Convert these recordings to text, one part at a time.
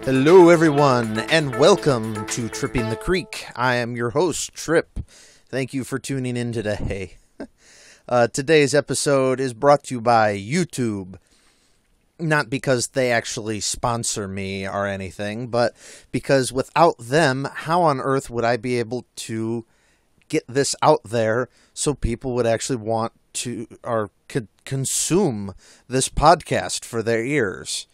Hello everyone, and welcome to Tripping the Creek. I am your host, Trip. Thank you for tuning in today. Today's episode is brought to you by YouTube. Not because they actually sponsor me or anything, but because without them, how on earth would I be able to get this out there so people would actually want to or could consume this podcast for their ears?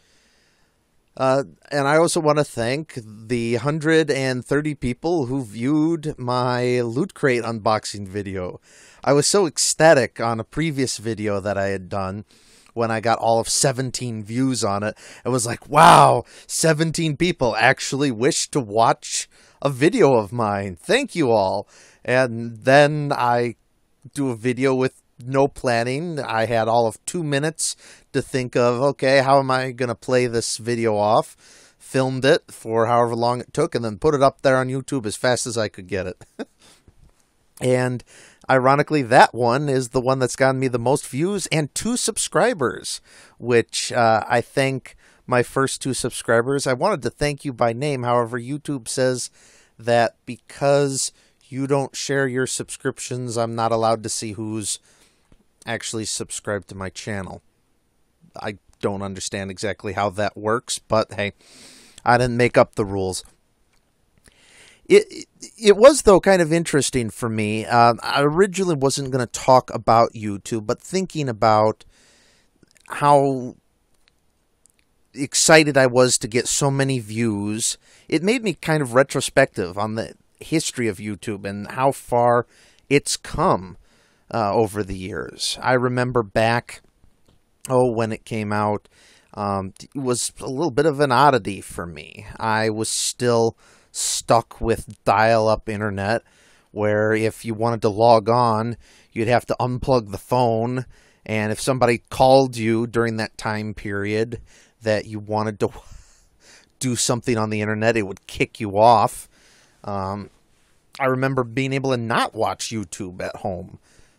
And I also want to thank the 130 people who viewed my Loot Crate unboxing video. I was so ecstatic on a previous video that I had done when I got all of 17 views on it. It was like, wow, 17 people actually wish to watch a video of mine. Thank you all. And then I do a video with no planning. I had all of 2 minutes to think of, okay, how am I going to play this video off? Filmed it for however long it took and then put it up there on YouTube as fast as I could get it. And ironically, that one is the one that's gotten me the most views and 2 subscribers, which I thank my first 2 subscribers. I wanted to thank you by name. However, YouTube says that because you don't share your subscriptions, I'm not allowed to see who's actually subscribed to my channel. I don't understand exactly how that works, but hey, I didn't make up the rules. It was, though, kind of interesting for me. I originally wasn't going to talk about YouTube, but thinking about how excited I was to get so many views, it made me kind of retrospective on the history of YouTube and how far it's come over the years. I remember back, when it came out, it was a little bit of an oddity for me. I was still stuck with dial-up internet, where if you wanted to log on, you'd have to unplug the phone, and if somebody called you during that time period that you wanted to do something on the internet, it would kick you off. I remember being able to not watch YouTube at home,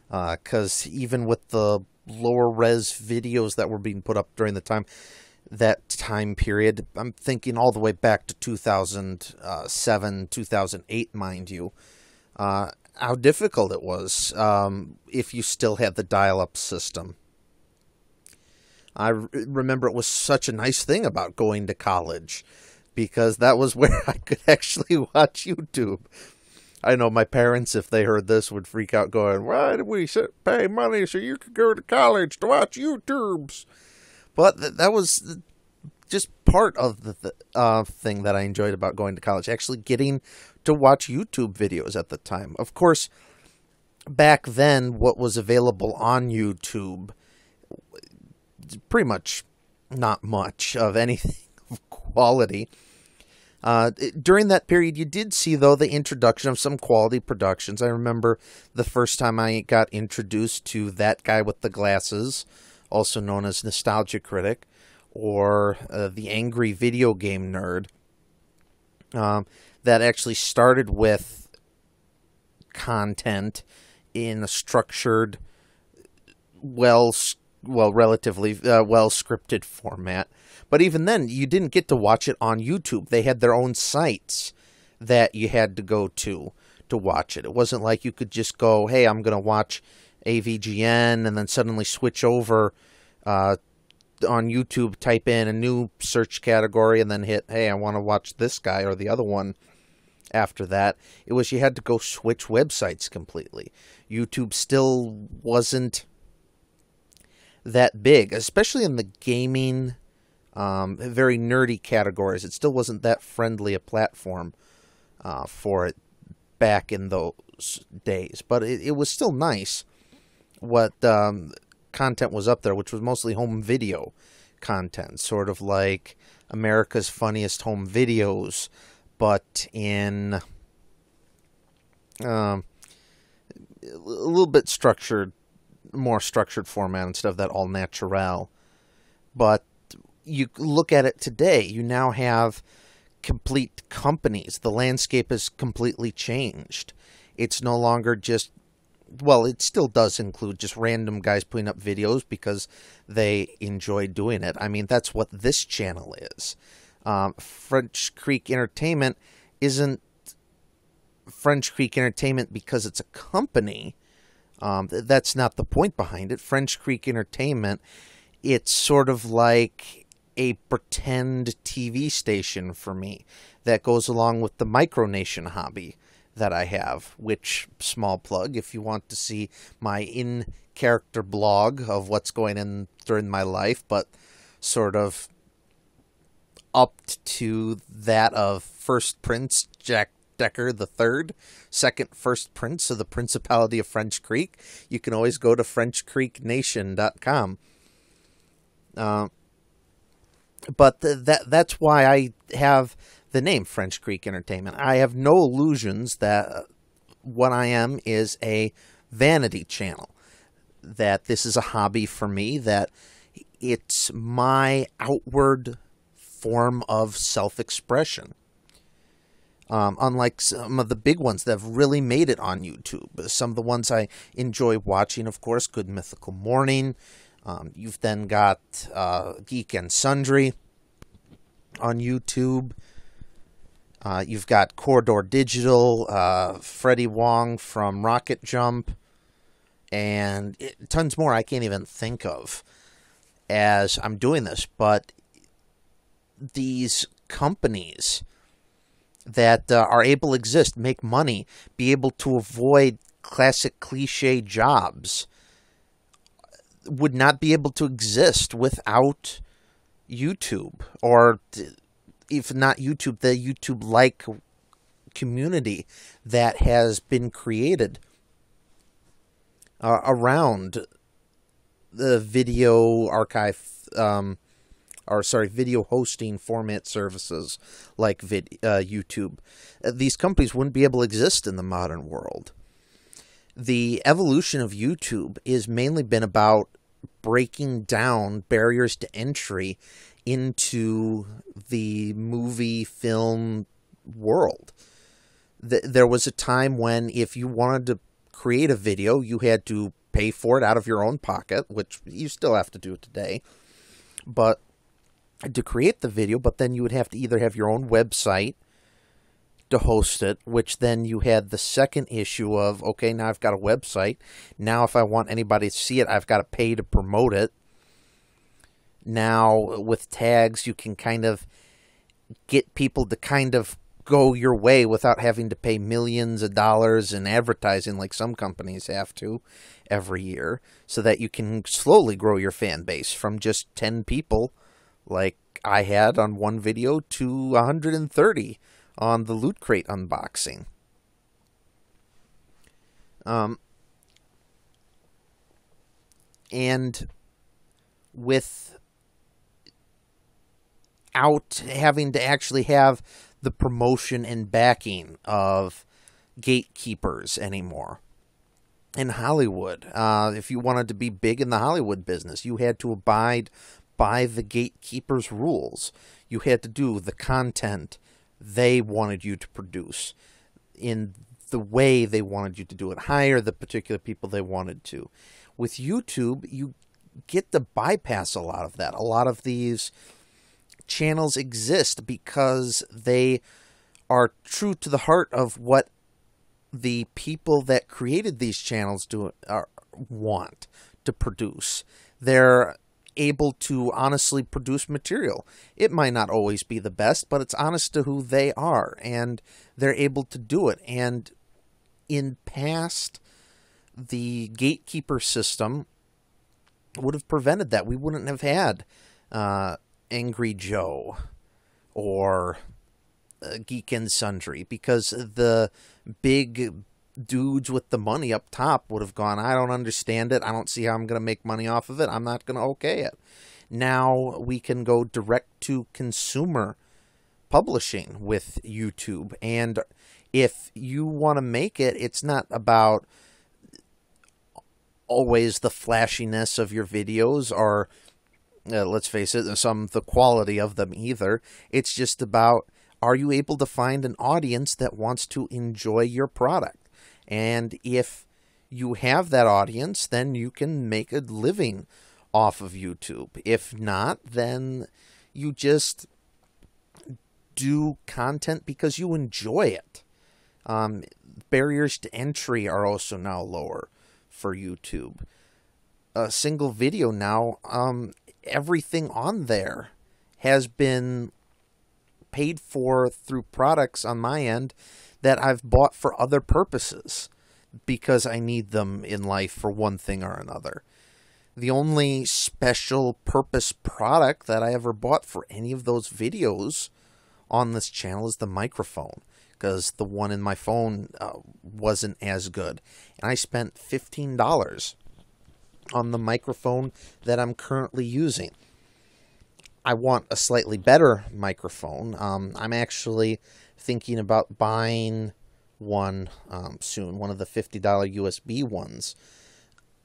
because even with the lower res videos that were being put up during that time period, I'm thinking all the way back to 2007, 2008, mind you, how difficult it was if you still had the dial-up system. I remember it was such a nice thing about going to college, because that was where I could actually watch YouTube. I know my parents, if they heard this, would freak out going, why did we pay money so you could go to college to watch YouTubes? But that was just part of the thing that I enjoyed about going to college, actually getting to watch YouTube videos at the time. Of course, back then, what was available on YouTube, pretty much not much of anything of quality. During that period, you did see, though, the introduction of some quality productions. I remember the first time I got introduced to That Guy with the Glasses, also known as Nostalgia Critic, or The Angry Video Game Nerd, that actually started with content in a structured, relatively well-scripted format. But even then, you didn't get to watch it on YouTube. They had their own sites that you had to go to watch it. It wasn't like you could just go, hey, I'm going to watch AVGN, and then suddenly switch over on YouTube, type in a new search category, and then hit, hey, I want to watch this guy or the other one after that. It was you had to go switch websites completely. YouTube still wasn't that big, especially in the gaming, very nerdy categories. It still wasn't that friendly a platform for it back in those days. But it was still nice what content was up there, which was mostly home video content, sort of like America's Funniest Home Videos, but in a little bit more structured format instead of that all natural. But you look at it today, you now have complete companies. The landscape has completely changed. It's no longer just, well, it still does include just random guys putting up videos because they enjoy doing it. I mean, that's what this channel is. French Creek Entertainment isn't French Creek Entertainment because it's a company. That's not the point behind it. French Creek Entertainment, it's sort of like a pretend TV station for me that goes along with the Micronation hobby that I have, which, small plug, if you want to see my in-character blog of what's going on during my life, but sort of upped to that of First Prince Jack Decker III, second First Prince of the Principality of French Creek, you can always go to FrenchCreekNation.com. But that's why I have the name French Creek Entertainment. I have no illusions that what I am is a vanity channel, that this is a hobby for me, that it's my outward form of self-expression. Unlike some of the big ones that have really made it on YouTube. Some of the ones I enjoy watching, of course, Good Mythical Morning. You've then got Geek and Sundry on YouTube. You've got Corridor Digital, Freddie Wong from Rocket Jump, and tons more I can't even think of as I'm doing this. But these companies that are able to exist, make money, be able to avoid classic cliche jobs, would not be able to exist without YouTube, or if not YouTube, the YouTube-like community that has been created around the video archive, video hosting format services like YouTube. These companies wouldn't be able to exist in the modern world. The evolution of YouTube has mainly been about breaking down barriers to entry into the movie film world. There was a time when if you wanted to create a video, you had to pay for it out of your own pocket, which you still have to do today, but to create the video, but then you would have to either have your own website to host it, which then you had the second issue of, okay, now I've got a website. Now if I want anybody to see it, I've got to pay to promote it. Now with tags, you can kind of get people to kind of go your way without having to pay millions of dollars in advertising like some companies have to every year, so that you can slowly grow your fan base from just 10 people like I had on one video to 130 on the Loot Crate unboxing. And without having to actually have the promotion and backing of gatekeepers anymore. In Hollywood, if you wanted to be big in the Hollywood business, you had to abide by the gatekeepers' rules. You had to do the content they wanted you to produce in the way they wanted you to do it, hire the particular people they wanted to. With YouTube, you get to bypass a lot of that. A lot of these channels exist because they are true to the heart of what the people that created these channels want to produce. They're able to honestly produce material. It might not always be the best, but it's honest to who they are, and they're able to do it. And in past, the gatekeeper system would have prevented that. We wouldn't have had Angry Joe or Geek and Sundry, because the big dudes with the money up top would have gone, I don't understand it. I don't see how I'm going to make money off of it. I'm not going to okay it. Now we can go direct to consumer publishing with YouTube. And if you want to make it, it's not about always the flashiness of your videos or, let's face it, the quality of them either. It's just about, are you able to find an audience that wants to enjoy your product? And if you have that audience, then you can make a living off of YouTube. If not, then you just do content because you enjoy it. Barriers to entry are also now lower for YouTube. A single video now, everything on there has been paid for through products on my end that I've bought for other purposes because I need them in life for one thing or another. The only special purpose product that I ever bought for any of those videos on this channel is the microphone, because the one in my phone wasn't as good. And I spent $15 on the microphone that I'm currently using. I want a slightly better microphone. I'm actually thinking about buying one soon, one of the $50 USB ones,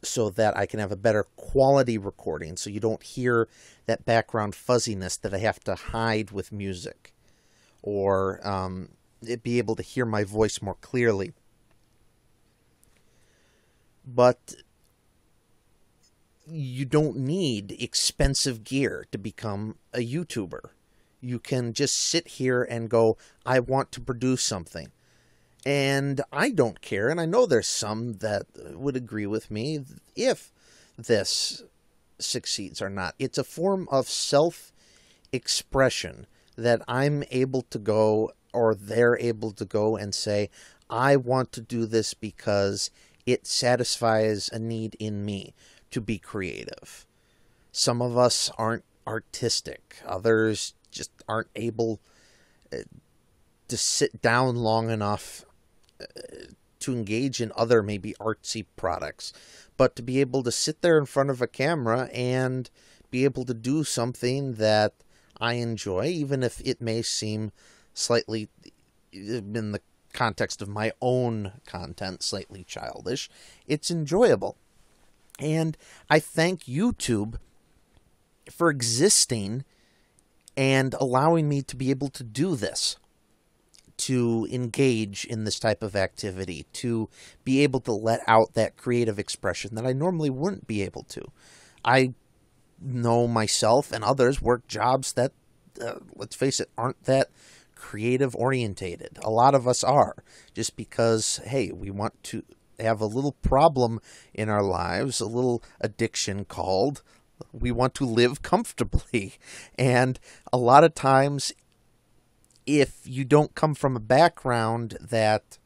so that I can have a better quality recording, so you don't hear that background fuzziness that I have to hide with music, or be able to hear my voice more clearly. But you don't need expensive gear to become a YouTuber. You can just sit here and go, I want to produce something. And I don't care, and I know there's some that would agree with me if this succeeds or not. It's a form of self-expression that I'm able to go, or they're able to go and say, I want to do this because it satisfies a need in me to be creative. Some of us aren't artistic. Others just aren't able to sit down long enough to engage in other maybe artsy products. But to be able to sit there in front of a camera and be able to do something that I enjoy, even if it may seem slightly, in the context of my own content, slightly childish, it's enjoyable. And I thank YouTube for existing and allowing me to be able to do this, to engage in this type of activity, to be able to let out that creative expression that I normally wouldn't be able to. I know myself and others work jobs that, let's face it, aren't that creative orientated. A lot of us are, just because, hey, we want to have a little problem in our lives, a little addiction called, we want to live comfortably. And a lot of times, if you don't come from a background that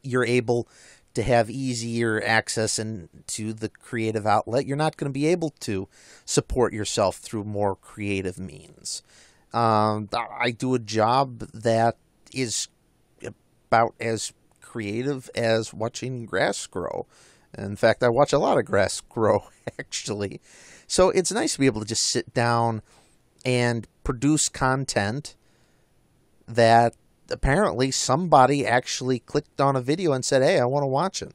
you're able to have easier access into the creative outlet, you're not going to be able to support yourself through more creative means. I do a job that is about as creative as watching grass grow. In fact, I watch a lot of grass grow, actually. So it's nice to be able to just sit down and produce content that apparently somebody actually clicked on a video and said, hey, I want to watch it.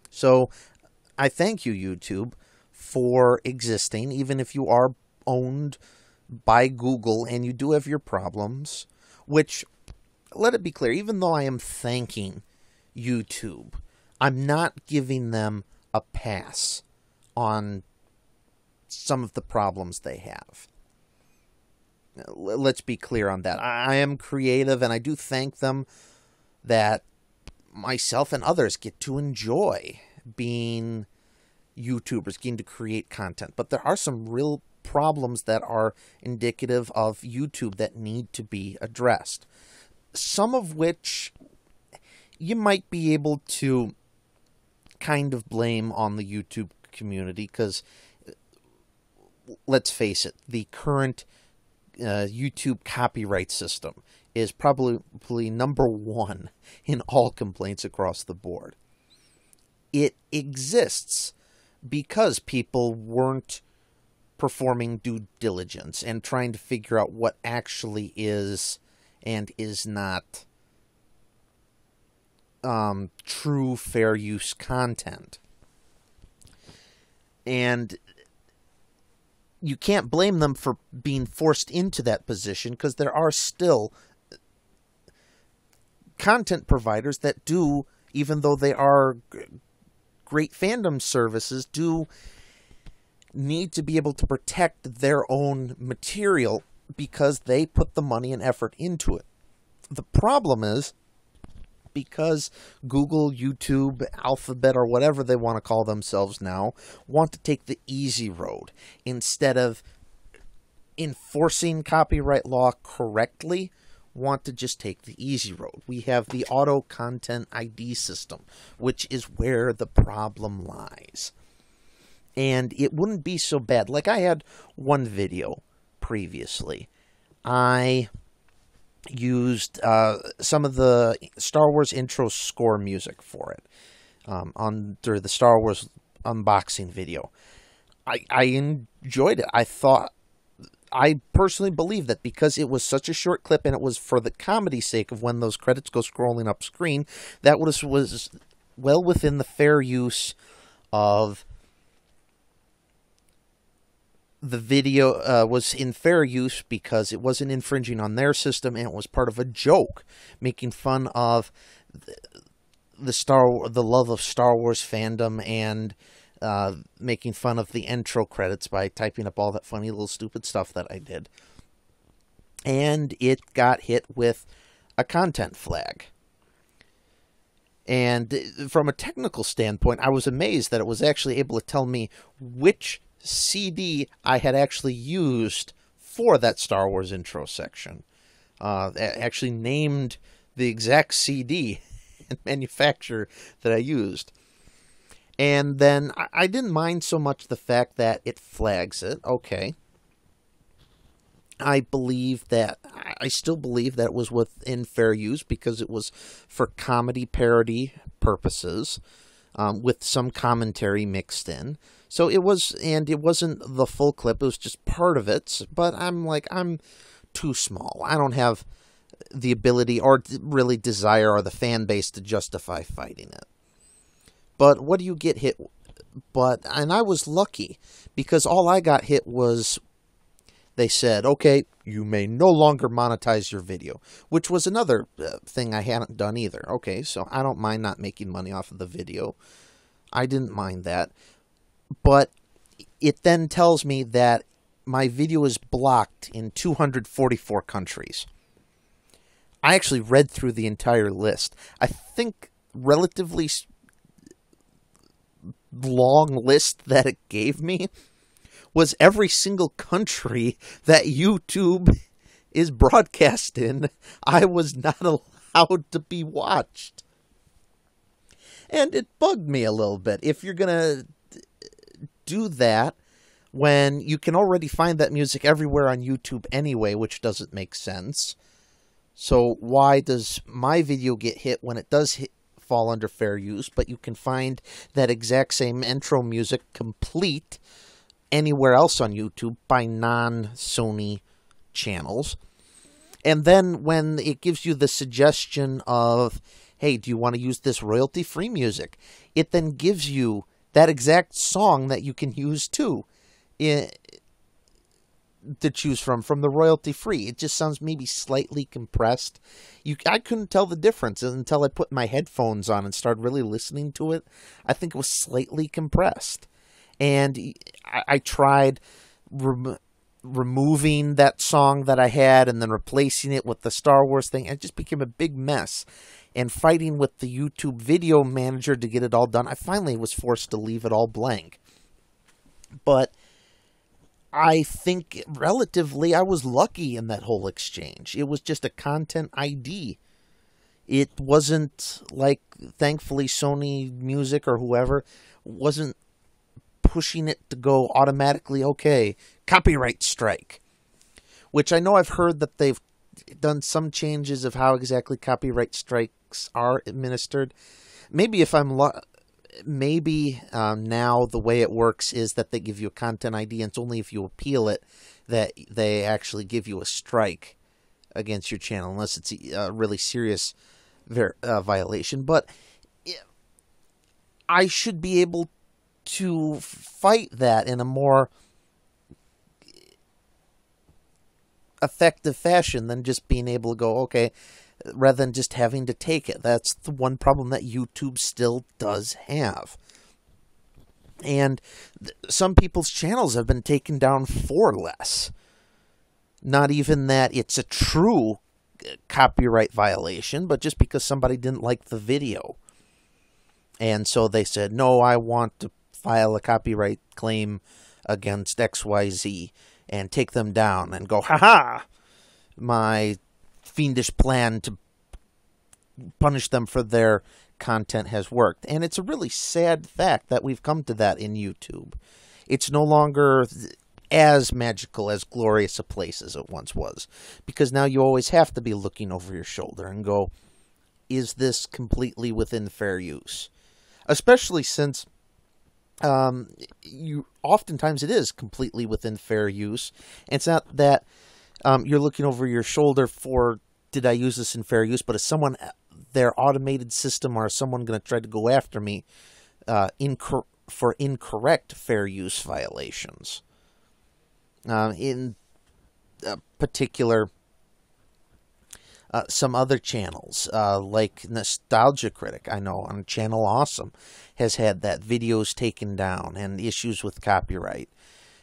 So I thank you, YouTube, for existing, even if you are owned by Google and you do have your problems, which, let it be clear, even though I am thanking YouTube, I'm not giving them a pass on some of the problems they have. Let's be clear on that. I am creative, and I do thank them that myself and others get to enjoy being YouTubers, getting to create content. But there are some real problems that are indicative of YouTube that need to be addressed. Some of which you might be able to kind of blame on the YouTube community, because let's face it, the current YouTube copyright system is probably number one in all complaints across the board. It exists because people weren't performing due diligence and trying to figure out what actually is and is not true fair use content. And you can't blame them for being forced into that position, because there are still content providers that do, even though they are great fandom services, do need to be able to protect their own material because they put the money and effort into it. The problem is, because Google, YouTube, Alphabet, or whatever they want to call themselves now, want to take the easy road instead of enforcing copyright law correctly, want to just take the easy road. We have the auto content ID system, which is where the problem lies. And it wouldn't be so bad. Like, I had one video previously. I used some of the Star Wars intro score music for it under the Star Wars unboxing video. I enjoyed it. I personally believe that because it was such a short clip and it was for the comedy sake of when those credits go scrolling up screen, that was well within the fair use of the video, was in fair use because it wasn't infringing on their system and it was part of a joke, making fun of the love of Star Wars fandom and making fun of the intro credits by typing up all that funny little stupid stuff that I did. And it got hit with a content flag. And from a technical standpoint, I was amazed that it was actually able to tell me which CD I had actually used for that Star Wars intro section. Actually named the exact CD and manufacturer that I used. And then I didn't mind so much the fact that it flags it. Okay. I still believe that it was within fair use because it was for comedy parody purposes, with some commentary mixed in. So it was, and it wasn't the full clip, it was just part of it. But I'm too small. I don't have the ability or really desire or the fan base to justify fighting it. But what do you get hit? And I was lucky because all I got hit was, they said, okay, you may no longer monetize your video, which was another thing I hadn't done either. Okay, so I don't mind not making money off of the video. I didn't mind that. But it then tells me that my video is blocked in 244 countries. I actually read through the entire list. I think relatively long list that it gave me was every single country that YouTube is broadcast in. I was not allowed to be watched. And it bugged me a little bit. If you're going to do that when you can already find that music everywhere on YouTube anyway, which doesn't make sense. So why does my video get hit when it does fall under fair use, but you can find that exact same intro music complete anywhere else on YouTube by non-Sony channels? And then when it gives you the suggestion of, hey, do you want to use this royalty-free music? It then gives you that exact song that you can use too to choose from the royalty-free. It just sounds maybe slightly compressed. I couldn't tell the difference until I put my headphones on and started really listening to it. I think it was slightly compressed. And I tried removing that song that I had and then replacing it with the Star Wars thing. It just became a big mess. And fighting with the YouTube video manager to get it all done, I finally was forced to leave it all blank. But I think relatively I was lucky in that whole exchange. It was just a content ID. It wasn't like, thankfully, Sony Music or whoever wasn't pushing it to go automatically, okay, copyright strike. Which I know I've heard that they've done some changes of how exactly copyright strikes are administered. Maybe if I'm now the way it works is that they give you a content ID, and it's only if you appeal it that they actually give you a strike against your channel, unless it's a really serious violation. But I should be able to fight that in a more effective fashion than just being able to go, okay, rather than just having to take it. That's the one problem that YouTube still does have. And some people's channels have been taken down for less. Not even that it's a true copyright violation, but just because somebody didn't like the video. And so they said, no, I want to file a copyright claim against XYZ and take them down and go, ha-ha, my fiendish plan to punish them for their content has worked. And it's a really sad fact that we've come to that in YouTube. It's no longer as magical, as glorious a place as it once was, because now you always have to be looking over your shoulder and go, is this completely within fair use? Especially since oftentimes it is completely within fair use. And it's not that you're looking over your shoulder for, did I use this in fair use? But is someone, their automated system, or is someone going to try to go after me for incorrect fair use violations? In particular, some other channels, like Nostalgia Critic, I know on Channel Awesome, has had that videos taken down and issues with copyright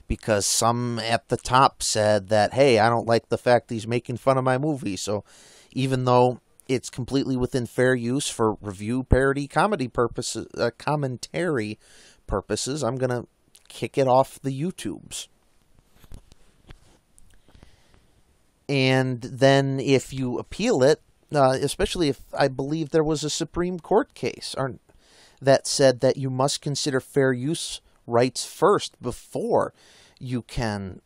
because some at the top said that, hey, I don't like the fact he's making fun of my movie. So even though it's completely within fair use for review, parody, comedy purposes, commentary purposes, I'm going to kick it off the YouTubes. And then if you appeal it, especially if I believe there was a Supreme Court case that said that you must consider fair use rights first before you can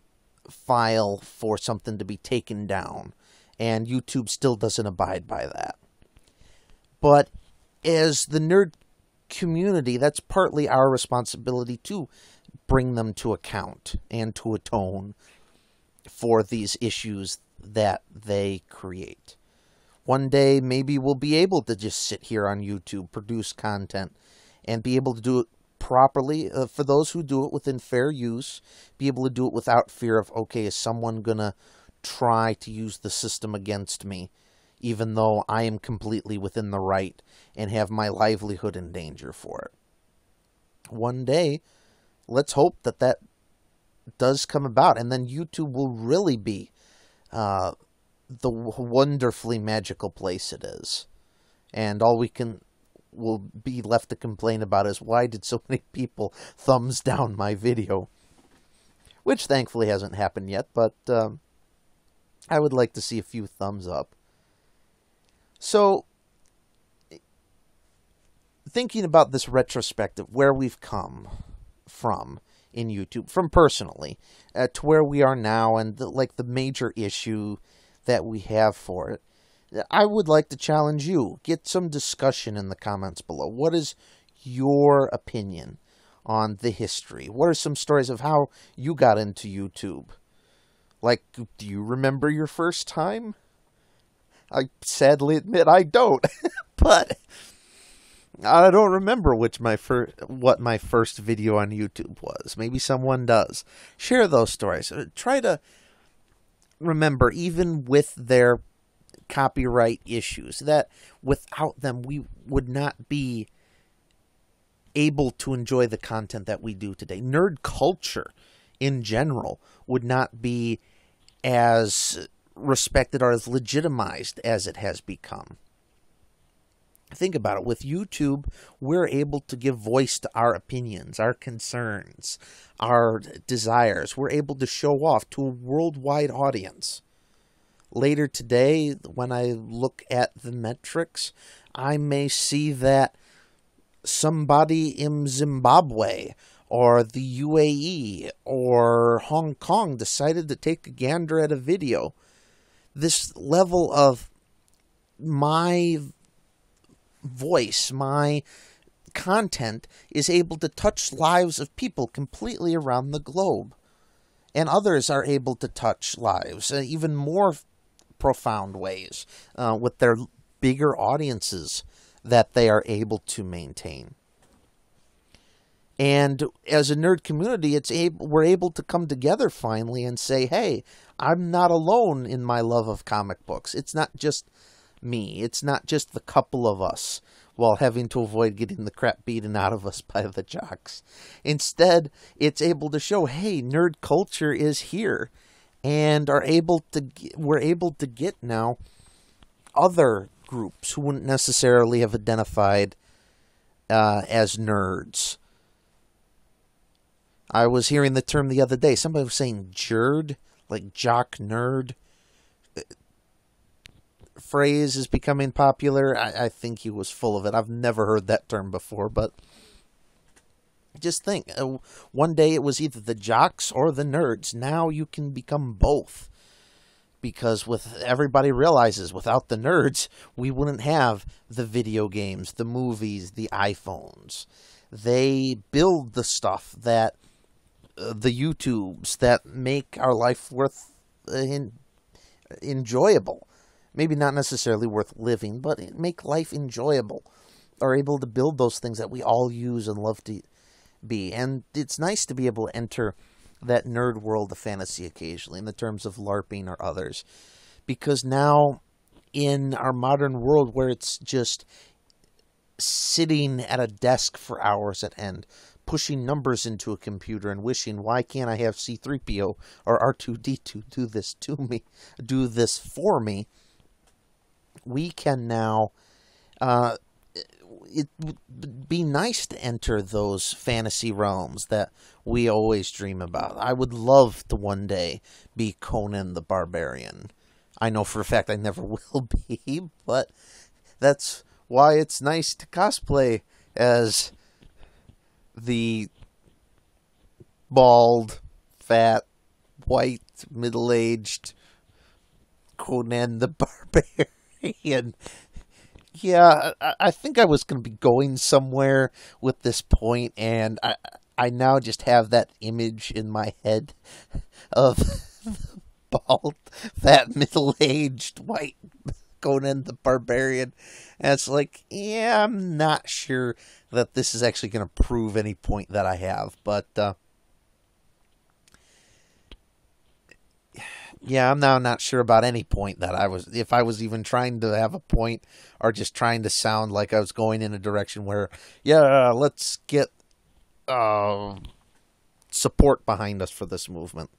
file for something to be taken down. And YouTube still doesn't abide by that. But as the nerd community, that's partly our responsibility to bring them to account and to atone for these issues that they create. One day, maybe we'll be able to just sit here on YouTube, produce content, and be able to do it properly. For those who do it within fair use, be able to do it without fear of, okay, is someone going to try to use the system against me, even though I am completely within the right and have my livelihood in danger for it. One day, let's hope that that does come about, and then YouTube will really be the wonderfully magical place it is. And all will be left to complain about is, why did so many people thumbs down my video? Which thankfully hasn't happened yet, but I would like to see a few thumbs up. So, thinking about this retrospective, where we've come from in YouTube, from personally, to where we are now, and the major issue that we have for it, I would like to challenge you. Get some discussion in the comments below. What is your opinion on the history? What are some stories of how you got into YouTube? Like, do you remember your first time? I sadly admit I don't, but I don't remember what my first video on YouTube was. Maybe someone does. Share those stories. Try to remember, even with their copyright issues, that without them we would not be able to enjoy the content that we do today. Nerd culture in general would not be as respected or as legitimized as it has become. Think about it. With YouTube, we're able to give voice to our opinions, our concerns, our desires. We're able to show off to a worldwide audience. Later today, when I look at the metrics, I may see that somebody in Zimbabwe or the UAE or Hong Kong decided to take a gander at a video. This level of my voice, my content, is able to touch lives of people completely around the globe. And others are able to touch lives, even more profound ways, with their bigger audiences that they are able to maintain. And as a nerd community, we're able to come together finally and say, hey, I'm not alone in my love of comic books. It's not just me. It's not just the couple of us while having to avoid getting the crap beaten out of us by the jocks. Instead, it's able to show, hey, nerd culture is here. and we're able to get now other groups who wouldn't necessarily have identified as nerds. I was hearing the term the other day. Somebody was saying "jerd," like jock nerd. Phrase is becoming popular. I think he was full of it. I've never heard that term before, but just think, one day it was either the jocks or the nerds. Now you can become both. Because everybody realizes without the nerds, we wouldn't have the video games, the movies, the iPhones. They build the stuff that the YouTubes that make our life worth enjoyable. Maybe not necessarily worth living, but make life enjoyable. Are able to build those things that we all use and love to be. And it's nice to be able to enter that nerd world of fantasy occasionally in the terms of LARPing or others. Because now, in our modern world where it's just sitting at a desk for hours at end, pushing numbers into a computer and wishing, why can't I have C-3PO or R2-D2 do this to me, do this for me, we can now, it would be nice to enter those fantasy realms that we always dream about. I would love to one day be Conan the Barbarian. I know for a fact I never will be, but that's why it's nice to cosplay as the bald, fat, white, middle-aged Conan the Barbarian. Yeah, I think I was going to be going somewhere with this point, and I now just have that image in my head of the bald, fat, middle-aged, white Conan the Barbarian. And it's like, yeah, I'm not sure that this is actually going to prove any point that I have, but yeah, I'm now not sure about any point that if I was even trying to have a point or just trying to sound like I was going in a direction where, yeah, let's get support behind us for this movement.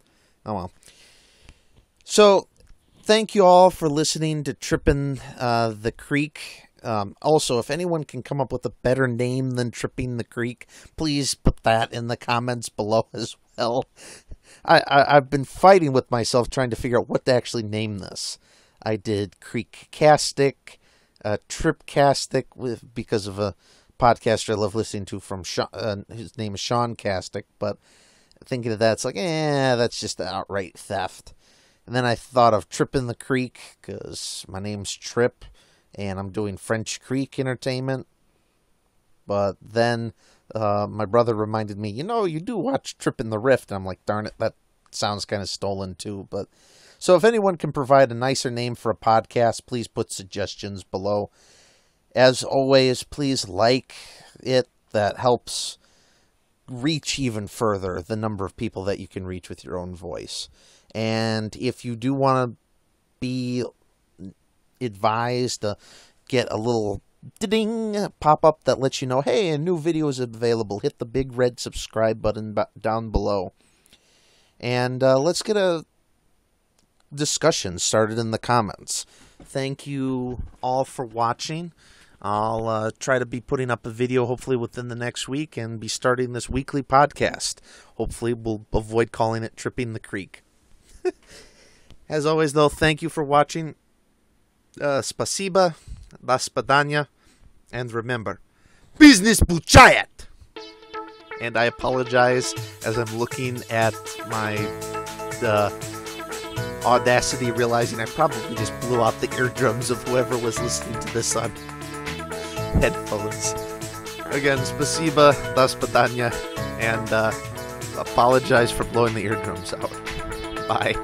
Oh well. So, thank you all for listening to Trippin' the Creek. Also, if anyone can come up with a better name than Tripping the Creek, please put that in the comments below as well. I've been fighting with myself trying to figure out what to actually name this. I did Creekcastic, Tripcastic, because of a podcaster I love listening to from his name is Sean Castic, but thinking of that, it's like, that's just outright theft. And then I thought of Trippin' the Creek, because my name's Trip, and I'm doing French Creek Entertainment. But then my brother reminded me, you do watch Trippin' the Rift. And I'm like, darn it, that sounds kind of stolen too. But so if anyone can provide a nicer name for a podcast, please put suggestions below. As always, please like it. That helps reach even further the number of people that you can reach with your own voice. And if you do want to be advised to get a little ding pop-up that lets you know, hey, a new video is available, hit the big red subscribe button down below. And let's get a discussion started in the comments. Thank you all for watching. I'll try to be putting up a video hopefully within the next week and be starting this weekly podcast. Hopefully we'll avoid calling it Tripping the Creek. As always, though, thank you for watching. Spasiba, до свидания, and remember, business buchayat! And I apologize as I'm looking at my Audacity, realizing I probably just blew out the eardrums of whoever was listening to this on headphones. Again, spasiba, до свидания, and apologize for blowing the eardrums out. Bye.